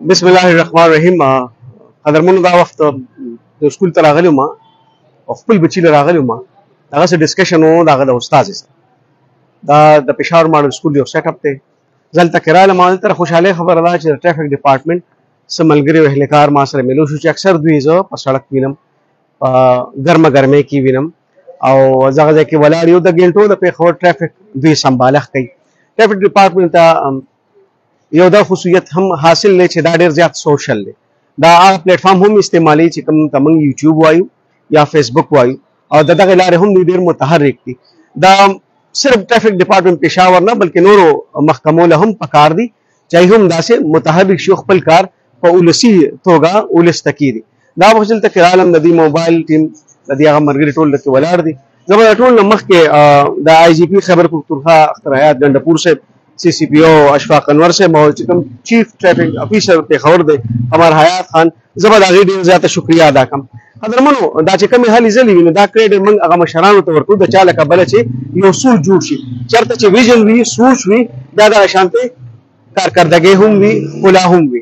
بسم الله الرحمن الرحیم. قدرمنو دا وخت د سکول ته راغلی ما او خپل بچی له راغلی ما هغه څه ډسکشن وو دغه د استاد سره دا د پېښور ماډل سکول یو سیټ اپ دی. ځلته کراله ما تر خوشاله خبره ده چې ټرافیک ډپارټمنټ سملګری او اهلکار ما سره ملو شو چې اکثر دوی زه په سړک وینم ګرمه ګرمه کې وینم او زغه ځکه ولاړ یو د ګینټو د پېښور ټرافیک دوی سمبالښ کوي. ټرافیک ډپارټمنټ ته یو دا خصوصیت هم حاصل لې چې دا ډېر زیات سوشل دی. دا هغه پلیټ فارم هم استعمالي چې کوم ته موږ یوټیوب وایو یا فیسبوک وایو او دغه لارې هم ډېر متحرک دي. دا صرف ټرافیک ډپارټمنټ پېښور نه بلکې نورو محکمو له هم پکار دي چې هم داسې متحرک شي خپل کار په ولسي توګه ولس ته کړي. دا وخت دلته کې عالم د دې موبایل ټیم د دې هغه مرګري ټول دلته ولاړ دي. زما ټول نه مخکې د آی جی پی خبر پختونخوا اختر حیات ګنډپور صاحب سی سی پی او اشفاق انور صاحب او چې کوم چیف ټریفک افیسر پېښور دی قمر حیات خان زه به د هغې ډېر زیاته شکریا ادا کوم. قدرمنو دا چې کومې هلې ځلې وي نو دا کریډټ موږ هغه مشرانو ته ورکړو د چا له کبله چې یو سوچ جوړ شي چېرته چې ویژن وي سوچ وي دا دغه شانتې کارکردګۍ هم وي ښکلا هم وي.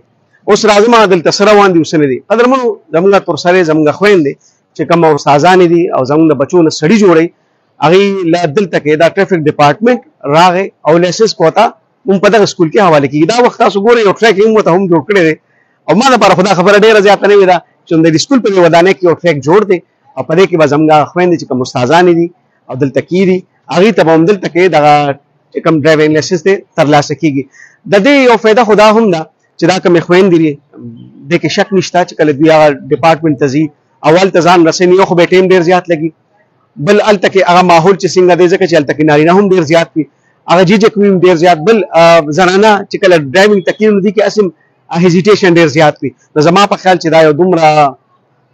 اوس راځم دلته څه روان دي اوس نه دي. قدرمنو زموږ تورسرې زموږ خویندې چې کوم استادانې دي او زموږ د بچو نه سړي جوړوي هغې له دلته کې دا ټرافیک ډپارټمنټ راغی او لایسنس کوتا هم په دغه سکول کې حواله کېږي. دا وخت تاسو ګورئ یو ټریک هم ورته هم جوړ کړی دی او ما دپاره خو دا خبره ډېره زیاته نوې ده چې د سکول په دې ودانۍ کې یو ټریک جوړ دی او په دې کې به زموږ خویندې چې کوم استادانې دي او دلته کېږي هغې ته به هم دلته کې دغه چې کوم ډرایوینګ لایسنس دی ترلاسه کېږي. د دې یو فایده خو دا هم ده چې دا کومې خویندې دي دې کې شک نشته چې کله دوی هغه ډپارټمنټ ته ځي اول ته ځان رسوي یو خو به ټایم ډېر زیات لګي بل هلته کې هغه ماحول چې څنګه دی ځکه چې هلته کې نارینه هم ډېر زیات وي هغه جیجک وي ډېر زیات بل زنانه چې کله ډرایوینګ ته کېږي نو دې کې اسم هیزیټیشن ډېر زیات وي. نو زما په خیال چې دا یو دومره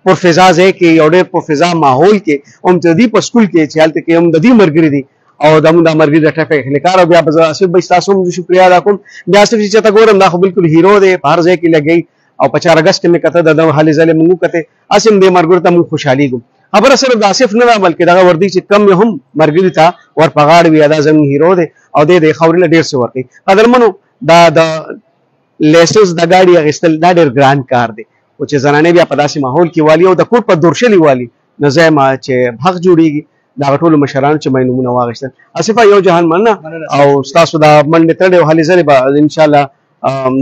پرفضا ځای کې یو ډېر پرفضا ماحول کې هم د دې په سکول کې چې هلته کې هم د دې ملګري دي او زموږ دا ملګري د ټرافیک اهلکار او بیا به زه آصف بھائی ستاسو هم زه شکریا ادا کوم. بیا آصف چې چېرته ګورم دا خو بلکل هیرو دی په هر ځای کې لګوي او په 4 اګست کې مې کته د هلې ځلې موږ وکتې هسې هم دې ملګرو ته موږ خوشحالېږو. خبره صرف د آصف نه ده بلکې دغه وردي چې کم هم مرګري ته ور په غاړه وي دا زموږ هیرو دی او دی د خاورې نه ډېر څه ورکوي. قدرمنو دا د لایسنس د ګاډي اخیستل دا ډېر ګران کار دی خو چې زنانې بیا په داسې ماحول کې والي او د کوټ په دورشلي والي نو زه یم چې حق جوړېږي د هغه ټولو مشرانو چې مې نومونه واخیستل. آصفه یو جهان مننه او ستاسو دا منډې تړې او هلې ځلې به انشاءالله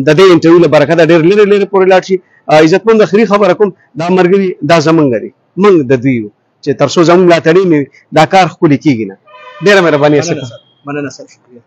د دې انټرویو له برکته ډېر لرې لرې پورې لاړ شي. عزتمند اخري خبره کوم دا ملګري دا زمونږ دي موږ د دوی یو چې تر څو زموږ ملاتړي مې دا کار ښکلي کېږي نه. ډېره مهرباني آصفه. مننه صاحب شکریه.